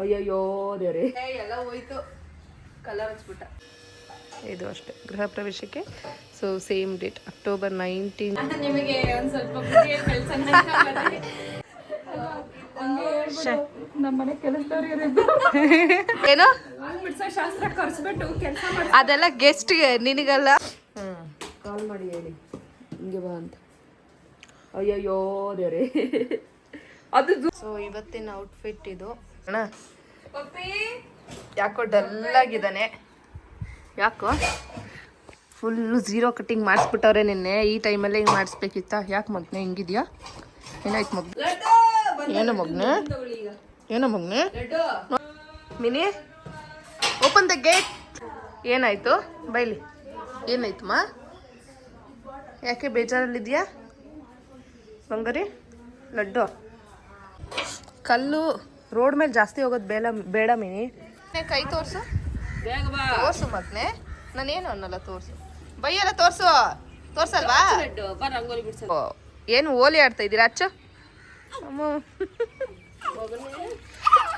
ಅಯ್ಯಯ್ಯೋ ದೇವ್ರೆ ಎಲ್ಲ ಹೋಯ್ತು, ಕಲರ್ ಹಚ್ಬಿಟ್ಟ. ಇದು ಅಷ್ಟೇ ಗೃಹ ಪ್ರವೇಶಕ್ಕೆ. So same date October 19. ನಿಮಗೆ ಒಂದು ಸ್ವಲ್ಪ ನಮ್ಮನೆ ಕೆಲಸದವ್ರಿಗೆ ಏನೋ ಶಾಸ್ತ್ರ ಕರ್ಸ್ಬಿಟ್ಟು ಕೆಲಸ ಮಾಡಿ ಅದೆಲ್ಲ ಗೆಸ್ಟ್ಗೆ, ನಿನಗಲ್ಲ. ಕಾಲ್ ಮಾಡಿ ಹೇಳಿ ಹಿಂಗೆ ಬಾ ಅಂತ. ಅಯ್ಯಯ್ಯೋ ದೇವ್ರೆ ಅದು. ಸೊ ಇವತ್ತಿನ ಔಟ್ಫಿಟ್ ಇದು ಅಣ್ಣ. ಯಾಕೋ ಡಲ್ ಆಗಿದ್ದಾನೆ. ಯಾಕೋ ಫುಲ್ಲು ಝೀರೋ ಕಟ್ಟಿಂಗ್ ಮಾಡಿಸ್ಬಿಟ್ಟವ್ರೆ ನಿನ್ನೆ. ಈ ಟೈಮಲ್ಲೇ ಹಿಂಗೆ ಮಾಡಿಸ್ಬೇಕಿತ್ತ? ಯಾಕೆ ಮಗ್ನೆ ಹಿಂಗಿದ್ಯಾ? ಏನಾಯ್ತು ಮಗ್ನೆ? ಏನು ಮಗ್ನೆ? ಏನೋ ಮಗ್ನೆ? ಮಿನಿ ಓಪನ್ ದ ಗೇಟ್. ಏನಾಯ್ತು ಬೈಲಿ? ಏನಾಯ್ತು ಮಾ? ಯಾಕೆ ಬೇಜಾರಲ್ಲಿದ್ಯಾ ಬಂಗಾರಿ? ಲಡ್ಡು ಕಲ್ಲು ರೋಡ್ ಮೇಲೆ ಜಾಸ್ತಿ ಹೋಗೋದು ಬೇಡ ಮಿನಿ. ಕೈ ತೋರ್ಸು, ತೋರ್ಸು ಮಗ್ನೆ. ನಾನೇನು ಅನ್ನಲ್ಲ, ತೋರ್ಸು. ಬೈಯಲ್ಲ, ತೋರ್ಸು. ತೋರ್ಸಲ್ವಾ? ಏನು ಓಲಿ ಆಡ್ತಾ ಇದ್ದೀರಾ? ಅಚ್ಚು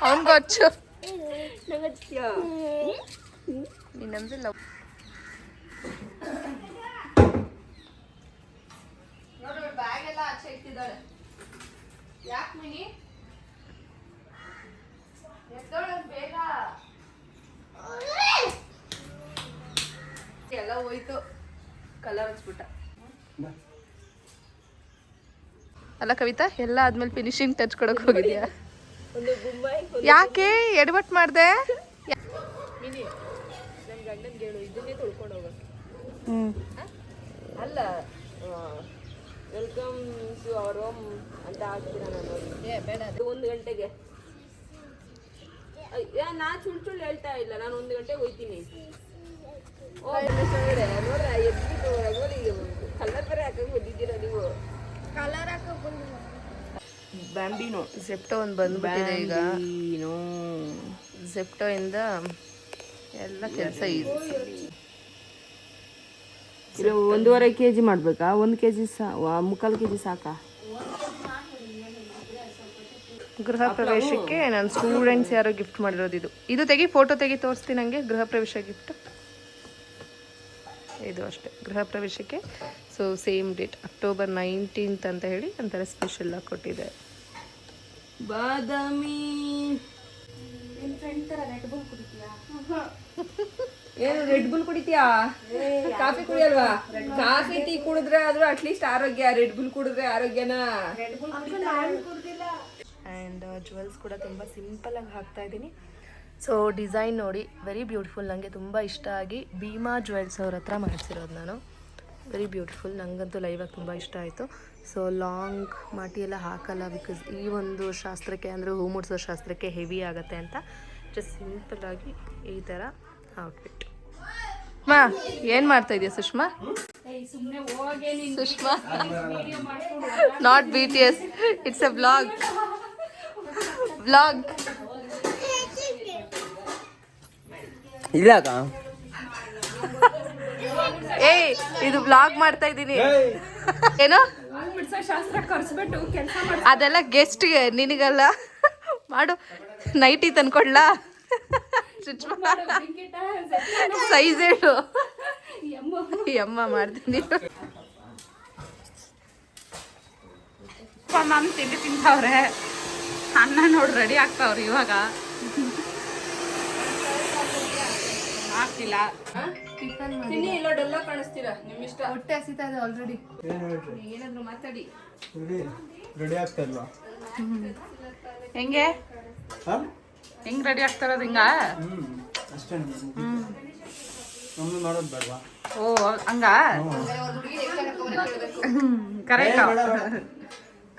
ಅವನ್ಗೂ ಅಚ್ಚು. ನೀನಂದ್ರೆ ಲವ್. ನೋಡ್ರಿ ಬ್ಯಾಗ್ ಎಲ್ಲ ಆಚೆ ಇಟ್ಟಿದ್ದಾಳೆ. ಯಾಕೆ ಮಿನಿ? ಬೇಗ ಎಲ್ಲ ಹೋಯ್ತು, ಕಲರ್ ಹಚ್ಬಿಟ್ಟ. ಅಲ್ಲ ಕವಿತಾ, ಎಲ್ಲ ಆದ್ಮೇಲೆ ಫಿನಿಶಿಂಗ್ ಟಚ್ ಕೊಡಕ್ ಹೋಗಿದ್ಯಾ? ಯಾಕೆ ಎಡವಟ್ ಮಾಡ್ದೆ? ನನ್ ಗಂಡನ್ ಹೇಳು ಇದನ್ನೇ ತೊಳ್ಕೊಂಡು ಹೋಗ. ಅಲ್ಲ ವೆಲ್ಕಮ್ ಟು ಅವರ್ ಹೋಮ್ ಅಂತ ಹಾಕ್ತೀರಾ? ನಾನು ಬೇಡ, 1 ಗಂಟೆಗೆ. ನಾ ಸುಳ್ಳು ಹೇಳ್ತಾ ಇಲ್ಲ, ನಾನು 1 ಗಂಟೆಗೆ ಹೋಯ್ತೀನಿ. ನೋಡ್ರ ಎದ್ಬಿಟ್ಟು ರಂಗೋಲಿಗೆ ಕಲರ್ ಬೇರೆ ಹಾಕಕ್ ಬಂದಿದ್ದೀರಾ ನೀವು? ಕಲರ್ ಹಾಕಕ್ ಬಂದಿಲ್ಲ. ಬ್ಯಾಂಬಿನೋ ಜೆಪ್ಟೋ ಒಂದು ಬಂದ್ಬಿಟ್ಟಿದೆ ಈಗ. ಜೆಪ್ಟೋ ಇಂದ ಎಲ್ಲ ಕೆಲಸ ಈಸಿ. 1.5 kg ಮಾಡ್ಬೇಕಾ? 1 kg 3/4 kg ಸಾಕಾ? ಗೃಹ ಪ್ರವೇಶಕ್ಕೆ ನನ್ನ ಸ್ಟೂಡೆಂಟ್ಸ್ ಯಾರೋ ಗಿಫ್ಟ್ ಮಾಡಿರೋದು ಇದು. ಇದು ತೆಗಿ, ಫೋಟೋ ತೆಗಿ, ತೋರಿಸ್ತೀನಿ ನನಗೆ. ಗೃಹ ಪ್ರವೇಶ ಗಿಫ್ಟ್ ಇದು ಅಷ್ಟೇ ಗೃಹ ಪ್ರವೇಶಕ್ಕೆ. ಸೊ ಸೇಮ್ ಡೇಟ್ ಅಕ್ಟೋಬರ್ 19 ಅಂತ ಹೇಳಿ ಒಂಥರ ಸ್ಪೆಷಲ್ ಆಗಿ ಕೊಟ್ಟಿದೆ. ಬಾದಾಮಿ ಏನು ರೆಡ್ ಬುಲ್ ಕುಡಿತೀಯಾ? ಕಾಫಿ ಕುಡಿಯಲ್ವಾ? ಕಾಫಿ ಟೀ ಕುಡಿದ್ರೆ ಆದ್ರೂ ಅಟ್ಲೀಸ್ಟ್ ಆರೋಗ್ಯ. ರೆಡ್ ಬುಲ್ ಕುಡಿದ್ರೆ ಆರೋಗ್ಯನಾ? ಆ್ಯಂಡ್ ಜುವೆಲ್ಸ್ ಕೂಡ ತುಂಬ ಸಿಂಪಲಾಗಿ ಹಾಕ್ತಾ ಇದ್ದೀನಿ. ಸೊ ಡಿಸೈನ್ ನೋಡಿ, ವೆರಿ ಬ್ಯೂಟಿಫುಲ್. ನನಗೆ ತುಂಬ ಇಷ್ಟ ಆಗಿ ಭೀಮಾ ಜುವೆಲ್ಸ್ ಅವ್ರ ಹತ್ರ ಮಾಡಿಸಿರೋದು ನಾನು. Very beautiful. ನನಗಂತೂ ಲೈವಾಗಿ ತುಂಬ ಇಷ್ಟ ಆಯಿತು. ಸೊ ಲಾಂಗ್ ಮಾಟಿ ಎಲ್ಲ ಹಾಕಲ್ಲ, ಬಿಕಾಸ್ ಈ ಒಂದು ಶಾಸ್ತ್ರಕ್ಕೆ ಅಂದರೆ ಹೂ ಮುಡ್ಸೋ ಶಾಸ್ತ್ರಕ್ಕೆ ಹೆವಿ ಆಗುತ್ತೆ ಅಂತ ಜಸ್ಟ್ ಸಿಂಪಲ್ಲಾಗಿ ಈ ಥರ ಔಟ್ಫಿಟ್. ಮಾ ಏನು ಮಾಡ್ತಾ ಇದೆಯಾ Sushma? Sushma not BTS, it's a vlog. Vlog ಇಲ್ಲ ಏಯ್, ಇದು ವ್ಲಾಗ್ ಮಾಡ್ತಾ ಇದ್ದೀನಿ. ಏನು ಶಾಸ್ತ್ರ ಕರ್ಸ್ಬಿಟ್ಟು ಕೆಲಸ ಮಾಡಿ. ಅದೆಲ್ಲ ಗೆಸ್ಟ್ಗೆ, ನಿನಗಲ್ಲ. ಮಾಡು. ನೈಟಿ ತಂದ್ಕೊಡ್ಲಾ? ಸೈಜ್ ಹೇಳು. ಅಮ್ಮ ಮಾಡ್ತೀನಿ. ನಾನು ತಿಂಡಿ ತಿಂತಾವ್ರೆ. ಅನ್ನ ನೋಡಿ ರೆಡಿ ಆಗ್ತಾವ್ರಿ ಇವಾಗ. ಆಗ್ತಿಲ್ಲ. ತಿನ್ನಿ, ಇಲ್ಲ ಡಲ್ಲ ಕಾಣಿಸ್ತೀರಾ, ನಿಮ್ ಇಷ್ಟ. ಹೊಟ್ಟೆ ಹಸಿತಾ ಇದೆ ಆಲ್ರೆಡಿ. ಏನಾದ್ರು ಮಾತಾಡಿ. ರೆಡಿ ಆಗ್ತಾ ಇಲ್ವಾ? ಹೆಂಗೆ ಹೆಂಗ್ ರೆಡಿ ಆಗ್ತಾರದು? ಹಿಂಗ ಅಷ್ಟೇ. ಮಾಡೋದು ಬೇಡವಾ? ಓ ಹಂಗ ಕರೆಕ್ಟ್.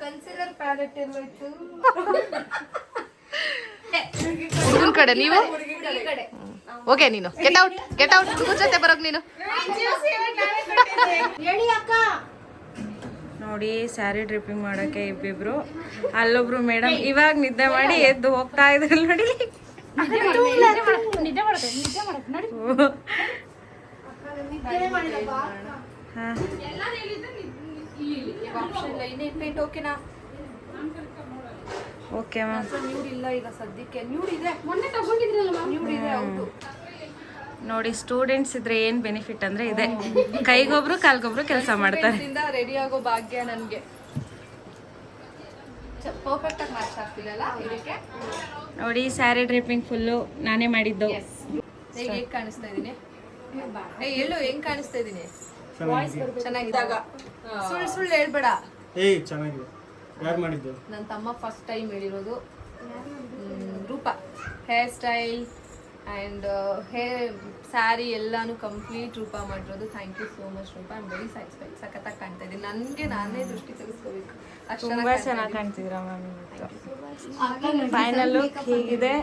Concealer palette ಎಲ್ಲೋಯ್ತು? ಹುಡುಗನ ಕಡೆ ನೀವು ಓಕೆ. ನೀನು ಗೆಟ್ ಔಟ್, ಗೆಟ್ ಔಟ್. ಹುಡುಗನ ಜೊತೆ ಬರೋಕ್ ನೀನು. ನೋಡಿ ಸ್ಯಾರಿ ಡ್ರಿಪ್ಪಿಂಗ್ ಮಾಡೋಕ್ಕೆ ಇಬ್ಬಿಬ್ರು. ಅಲ್ಲೊಬ್ರು ಮೇಡಮ್ ಇವಾಗ ನಿದ್ದೆ ಮಾಡಿ ಎದ್ದು ಹೋಗ್ತಾ ಇದ್ರಲ್ಲ ನೋಡಿ. Okay ma'am. ನ್ಯೂಡ್ ಇಲ್ಲ ಈಗ ಸದ್ಯಕ್ಕೆ. ನ್ಯೂಡ್ ಇದೆ, ಮೊನ್ನೆ ತಗೊಂಡಿದ್ರಲ್ಲ ನ್ಯೂಡ್ ಇದೆ. ಹೌದು ನೋಡಿ, ಸ್ಟೂಡೆಂಟ್ಸ್ ಇದ್ರೆ ಏನು ಬೆನಿಫಿಟ್ ಅಂದರೆ ಇದೆ, ಕೈಗೊಬ್ರು ಕಾಲ್ಗೊಬ್ರು ಕೆಲಸ ಮಾಡ್ತಾರೆ. ರೆಡಿ ಆಗೋ ಭಾಗ್ಯ ನನಗೆ. ಪರ್ಫೆಕ್ಟ್ ಆಗಿ ಮ್ಯಾಚ್ ಆಗ್ತಿದೆಲ್ಲ ಇದಕ್ಕೆ. ನೋಡಿ, ಸ್ಯಾರಿ ಡ್ರಿಪ್ಪಿಂಗ್ ಫುಲ್ಲು ನಾನೇ ಮಾಡಿದ್ದು. ಹೇಗೆ ಕಾಣಿಸ್ತಾ ಇದೀನಿ? ಹೇಳು, ಹೆಂಗ್ ಕಾಣಿಸ್ತಾ ಇದೀನಿ? ಚೆನ್ನಾಗಿದ್ದಾಗ ಸುಳ್ಳು ಹೇಳ್ಬೇಡ. ಚೆನ್ನಾಗಿದೆ. ಯಾರು ಮಾಡಿದ್ದು? ನನ್ನ ತಮ್ಮ ಫಸ್ಟ್ ಟೈಮ್ ಹೇಳಿರೋದು. Roopa hairstyle and hair sari ಎಲ್ಲಾನು ಕಂಪ್ಲೀಟ್ ರೂಪ ಮಾಡಿರೋದು. Thank you so much Roopa. I am very satisfied. ಸಖತ್ತಾಗಿ ಕಾಣ್ತಾ ಇದ್ದೀನಿ. ನನಗೆ ನಾನೇ ದೃಷ್ಟಿ ತೆಗೆಸ್ಕೋಬೇಕು. ತುಂಬ ಚೆನ್ನಾಗಿ ಕಾಣ್ತಿದ್ದೀರಾ ಮ್ಯಾಮ್. ಫೈನಲ್ ಲುಕ್ ಹೀಗಿದೆ.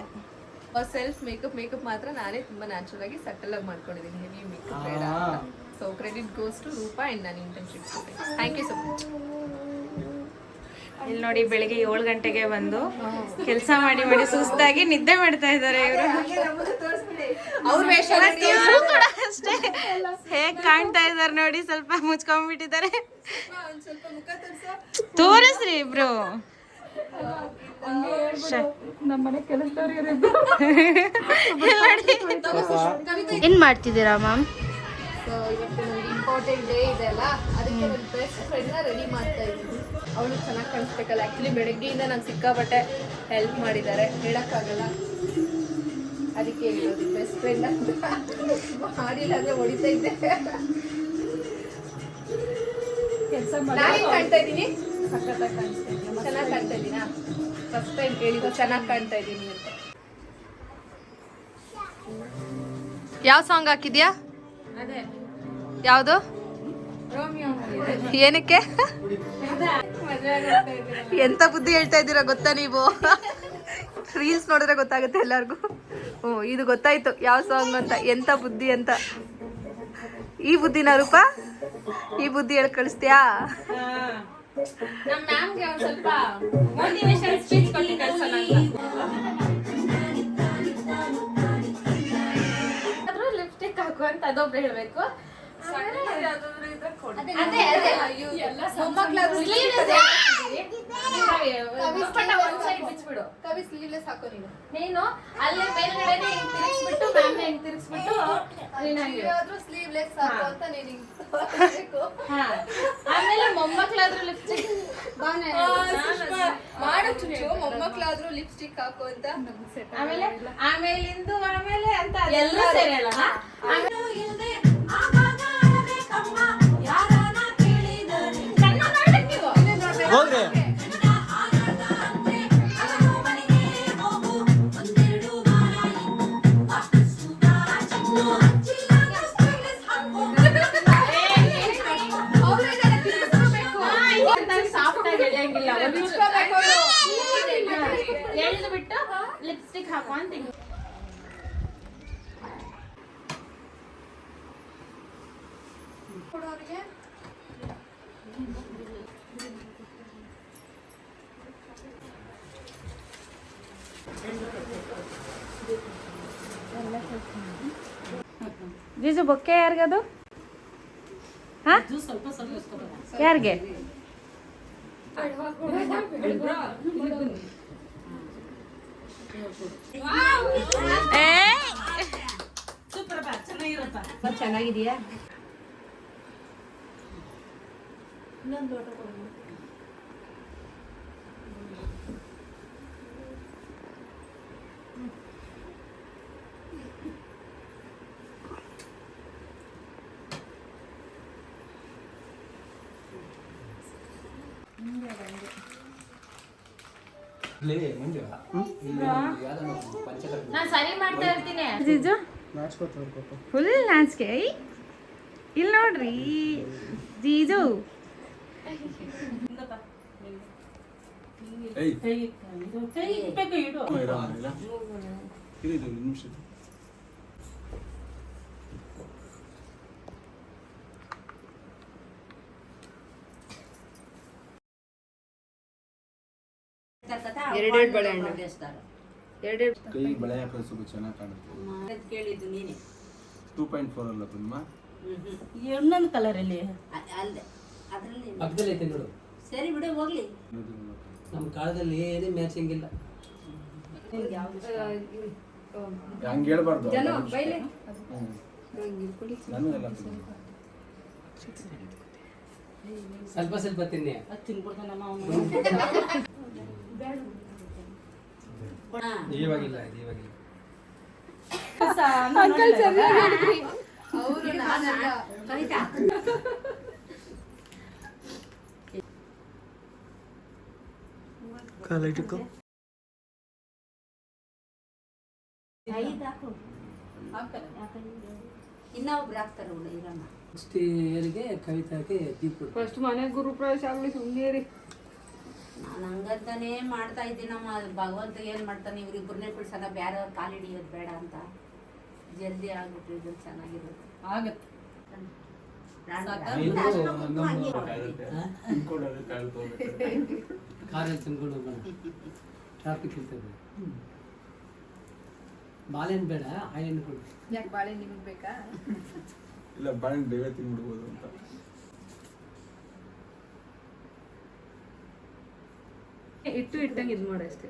ಸೆಲ್ಫ್ ಮೇಕಪ್ ಮಾತ್ರ ನಾನೇ ತುಂಬಾ ನ್ಯಾಚುರಲ್ ಆಗಿ ಸಟಲ್ ಆಗಿ ಮಾಡ್ಕೊಂಡಿದ್ದೀನಿ. ಹೆವಿ ಮೇಕಪ್ ಬೇಡ. So credit goes to Roopa and ನನ್ನ internship. Thank you so much. ಇಲ್ಲಿ ನೋಡಿ, ಬೆಳಿಗ್ಗೆ 7 ಗಂಟೆಗೆ ಬಂದು ಕೆಲಸ ಮಾಡಿ ಸುಸ್ತಾಗಿ ನಿದ್ದೆ ಮಾಡ್ತಾ ಇದ್ದಾರೆ ಇವರು. ಕೂಡ ಅಷ್ಟೇ ಹೇಗ್ ಕಾಣ್ತಾ ಇದಾರೆ ನೋಡಿ, ಸ್ವಲ್ಪ ಮುಚ್ಕೊಂಡ್ಬಿಟ್ಟಿದ್ದಾರೆ. ತೋರಿಸ್ರಿ ಇಬ್ರು. ಏನ್ ಮಾಡ್ತಿದ್ದೀರಾ ಮ್ಯಾಮ್? ಇವತ್ತು ನನಗೆ ಇಂಪಾರ್ಟೆಂಟ್ ಡೇ ಇದೆ ಅಲ್ಲ, ಅದಕ್ಕೆ ನನ್ನ ಬೆಸ್ಟ್ ಫ್ರೆಂಡ್ನ ರೆಡಿ ಮಾಡ್ತಾ ಇದ್ದೀನಿ. ಅವಳು ಚೆನ್ನಾಗಿ ಕಾಣಿಸ್ಬೇಕಲ್ಲ. ಆ್ಯಕ್ಚುಲಿ ಬೆಳಗ್ಗೆಯಿಂದ ನಂಗೆ ಸಿಕ್ಕಾಪಟ್ಟೆ ಹೆಲ್ಪ್ ಮಾಡಿದ್ದಾರೆ, ಹೇಳೋಕ್ಕಾಗಲ್ಲ. ಅದಕ್ಕೆ ಹೇಳೋದು ಬೆಸ್ಟ್ ಫ್ರೆಂಡ್ ಅಂತ. ಮಾಡಿಲ್ಲ ಅಂದರೆ ಹೊಡಿತಾ ಇದ್ದೆ. ನಾನೇ ಕಾಣ್ತಾ ಇದ್ದೀನಿ. ಸಖತ್ತಾಗಿ ಕಾಣಿಸ್ತಾ ಇದ್ದೀನಿ. ಚೆನ್ನಾಗಿ ಕಾಣ್ತಾ ಇದ್ದೀನಾ? ಫಸ್ಟ್ ಟೈಮ್ ಹೇಳಿದ್ದು ಚೆನ್ನಾಗಿ ಕಾಣ್ತಾ ಇದ್ದೀನಿ ಅಂತ. ಯಾವ ಸಾಂಗ್ ಹಾಕಿದ್ಯಾ? ಅದೇ ಯಾವುದು? ಏನಕ್ಕೆ? ಎಂತ ಬುದ್ಧಿ ಹೇಳ್ತಾ ಇದ್ದೀರಾ ಗೊತ್ತಾ ನೀವು? ರೀಲ್ಸ್ ನೋಡಿದ್ರೆ ಗೊತ್ತಾಗುತ್ತೆ ಎಲ್ಲರಿಗೂ. ಇದು ಗೊತ್ತಾಯ್ತು ಯಾವ ಸಾಂಗ್ ಅಂತ, ಎಂತ ಬುದ್ಧಿ ಅಂತ. ಈ ಬುದ್ಧಿನ ರೂಪ? ಈ ಬುದ್ಧಿ ಹೇಳಿ ಕಳಿಸ್ತೀಯಾ? ನಮ್ಮ ಮ್ಯಾಮ್ಗೆ ಒಂದು ಸ್ವಲ್ಪ ಮೋಟಿವೇಶನ್ ಸ್ಪೀಚ್ ಕೊಟ್ಟು ಕಳ್ಸೋಣ ಅಂತ. ಲಿಪ್ಸ್ಟಿಕ್ ಹಾಕು ಅಂತ ಅದೊಬ್ರು ಹೇಳ್ಬೇಕು. ನೀನು ಅಲ್ಲೇ ಮೇಲ್ಗಡೆ ತಿರ್ಗಿಸ್ಬಿಟ್ಟು ಮ್ಯಾಮ್ನ ಹಿಂಗ್ ತಿರ್ಗಿಸ್ಬಿಟ್ಟು ಸ್ಲೀವ್ಲೆಸ್ ಹಾಕು ಅಂತ ನೀನು. ಆಮೇಲೆ ಮೊಮ್ಮಕ್ಳಾದ್ರೂ ಲಿಪ್ಸ್ಟಿಕ್ ಮಾಡು ಚುಚ್ಚು. ಮೊಮ್ಮಕ್ಳಾದ್ರೂ ಲಿಪ್ಸ್ಟಿಕ್ ಹಾಕು ಅಂತ. ಆಮೇಲೆ ಆಮೇಲಿಂದು ಆಮೇಲೆ ಅಂತ ಎಲ್ಲ ಸೇರಿ ಅಲ್ಲ. ಹೋಗ್ರಿ. ಎಳ್ದು ಬಿಟ್ಟು ಲಿಪ್ಸ್ಟಿಕ್ ಹಾಕೋ ಅಂತೀನಿ. ಜೀಜು ಬೊಕ್ಕೆ ಯಾರಿಗದು? ಹಾ, ಯಾರಿಗೆ? ಚೆನ್ನಾಗಿದೆಯಾ? ನಾನು ಸರಿ ಮಾಡ್ತಾ ಇರ್ತೀನಿ. ಜೀಜು ಫುಲ್ ನಾಚಿಕೆ. ಇಲ್ಲಿ ನೋಡ್ರಿ ಜೀಜು. ಎರಡೆರಡು ಬಳೆಹಣ್ಣು. ಎರಡೆರಡು ಕೈ ಬಳೆ ಹಾಕೋದು ಸ್ವಲ್ಪ ಚೆನ್ನಾಗಿ ಕಾಣುತ್ತೆ. ಕೇಳಿದ್ದು ನೀನೆ 2.4 ಅಲ್ಲ ತುಂಬಾ. ಇನ್ನೊಂದು ಕಲರ್ ಅಲ್ಲಿ ಅಲ್ಲದೆ ಅದರಲ್ಲಿ ಪಕ್ಕದಲ್ಲಿ ಐತೆ ನೋಡು. ಸರಿ ಬಿಡು ಹೋಗ್ಲಿ. ನಮ್ಮ ಕಾಲದಲ್ಲಿ ಏನೇ ಮ್ಯಾಚಿಂಗ್ ಇಲ್ಲ. ಹಂಗೆ ಹೇಳ್ಬಾರ್ದು. ನನಗೆಲ್ಲ ಸ್ವಲ್ಪ ಸ್ವಲ್ಪ ತಿನ್ನಿ. ಇವಾಗಿಲ್ಲ. ಇನ್ನೊಬ್ರು ಹಾಕ್ತಾರೆ ಇರಮ್ಮ. ನೆಕ್ಸ್ಟ್ ಇಯರ್ಗೆ ಕವಿತಾಗೆ ದೀಪ ಫಸ್ಟ್ ಮನೆ ಗುರು ಪ್ರವೇಶ ಆಗ್ಲಿ ಸುಮ್ಮನೆ ನಾನು ಹಂಗಂತಾನೆ ಮಾಡ್ತಾ ಇದ್ದೀನಮ್ಮ. ಭಗವಂತ ಏನ್ ಮಾಡ್ತಾನೆ, ಇವ್ರಿಬ್ಬರನ್ನೇ ಬಿಡ್ಸೋಣ, ಬೇರೆ ಕಾಲು ಹಿಡಿಯೋದು ಬೇಡ ಅಂತ. ಜಲ್ದಿ ಆಗ್ಬಿಟ್ರೆ ಇದು ಚೆನ್ನಾಗಿರುತ್ತೆ. ಆಗತ್ತೆ. ಕಾರಲ್ಲಿ ತಿನ್ಕೊಂಡು ಹೋಗೋಣ. ಟ್ರಾಫಿಕ್ ಇರ್ತದೆ. ಬಾಳೆಹಣ್ಣು ಬೇಡ, ಹಾಳೆಹಣ್ಣು ಕೊಡು. ಯಾಕೆ ಬಾಳೆ ನಿಮಗೆ ಬೇಕಾ? ಇಲ್ಲ ಬಾಳೆಹಣ್ಣು ಬೇಗ ತಿನ್ಬಿಡ್ಬೋದು ಅಂತ. ಇಟ್ಟು ಇಟ್ಟಂಗೆ ಇದು ಮಾಡಿ ಅಷ್ಟೇ.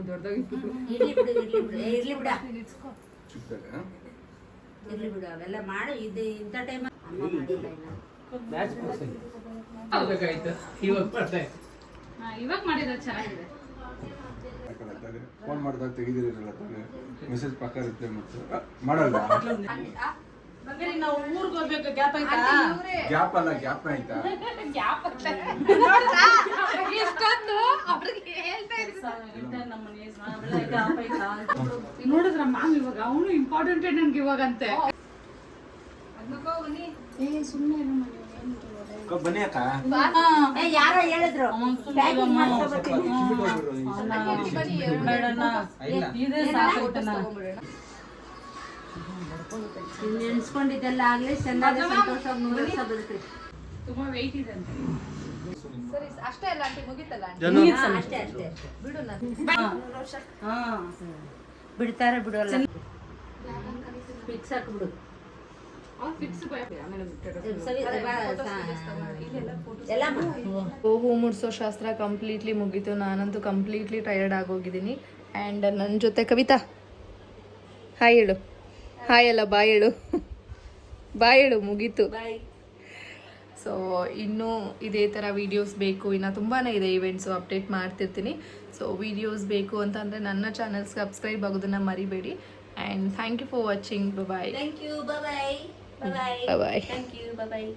ದೊಡ್ಡದಾಗಿ ಇರ್ಲಿ ಬಿಡು, ಇರ್ಲಿ ಬಿಡು, ಇರ್ಲಿ ಬಿಡ, ಚಿಕ್ಕದಾಗ ಇರ್ಲಿ ಬಿಡು. ಅವೆಲ್ಲ ಮಾಡು. ಇದು ಇಂಥ ಟೈಮ್ ಅಮ್ಮ ಮಾಡಿಲ್ಲ ಇನ್ನ. ಮ್ಯಾಚ್ ಆಗ್ಬೇಕಾಯ್ತು. ಇವಾಗ ಮಾಡ್ತಾ ಇವಾಗ ಮಾಡಿದ್ರೆ ಚೆನ್ನಾಗಿದೆ. ಫೋನ್ ಮಾಡಿದಾಗ ತೆಗಿದಿರಲ್ಲ ತಾನೆ, ಮೆಸೇಜ್ ಪಕ್ಕ ಇರುತ್ತೆ ಮತ್ತು ಮಾಡಲ್ಲ. ನಾವು ಊರಿಗೆ ಹೋಗ್ಬೇಕು. ಗ್ಯಾಪ್ ಆಯ್ತಾ? ಗ್ಯಾಪ್ ಅಲ್ಲ, ಗ್ಯಾಪ್ ಆಯ್ತಾ? ನೋಡಿದ್ರ ಮ್ಯಾಮ್ ಇವಾಗ ಅವನು ಇಂಪಾರ್ಟೆಂಟ್ ನನ್ಗೆ ಇವಾಗ ಅಂತೆ. ಬನ್ನಿ ಅಕ್ಕ. ಯಾರೋ ಹೇಳಿದ್ರು ಪ್ಯಾಕಿಂಗ್ ಮಾಡ್ಕೊಬರ್ತೀನಿ. ನೆನ್ಸ್ಕೊಂಡಿದ್ದೆಲ್ಲ ಆಗ್ಲಿ ಚೆನ್ನಾಗಿ ಸಂತೋಷ 100 ವರ್ಷ ಬದುಕ್ರಿ. ತುಂಬಾ ವೆಯ್ಟ್ ಇದೆ ಅಂತ. ಸರಿ ಅಷ್ಟೇ ಅಲ್ಲ ಆಂಟಿ, ಮುಗಿತಲ್ಲ ಆಂಟಿ? ಅಷ್ಟೇ ಅಷ್ಟೇ ಬಿಡು ನಾನು ಬಿಡ್ತಾರೆ ಬಿಡೋಲ್ಲ. ಫಿಕ್ಸ್ ಹಾಕ್ಬಿಡು. ಎಲ್ಲ ಹೂ ಮುಡ್ಸೋ ಶಾಸ್ತ್ರ ಕಂಪ್ಲೀಟ್ಲಿ ಮುಗೀತು. ನಾನಂತೂ ಕಂಪ್ಲೀಟ್ಲಿ ಟಯರ್ಡ್ ಆಗೋಗಿದ್ದೀನಿ. ಆ್ಯಂಡ್ ನನ್ನ ಜೊತೆ ಕವಿತಾ ಹಾಯ್ ಹೇಳು. ಹಾಯ್ ಅಲ್ಲ ಬಾಯ್ ಹೇಳು. ಬಾಯ್ ಹೇಳು, ಮುಗೀತು. ಸೊ ಇನ್ನೂ ಇದೇ ಥರ ವೀಡಿಯೋಸ್ ಬೇಕು. ಇನ್ನು ತುಂಬಾ ಇದೆ ಇವೆಂಟ್ಸು, ಅಪ್ಡೇಟ್ ಮಾಡ್ತಿರ್ತೀನಿ. ಸೊ ವೀಡಿಯೋಸ್ ಬೇಕು ಅಂತಂದರೆ ನನ್ನ ಚಾನಲ್ ಸಬ್ಸ್ಕ್ರೈಬ್ ಆಗೋದನ್ನು ಮರಿಬೇಡಿ. And thank you for watching. Bye. Thank you. Bye bye. Bye. Thank you. Bye.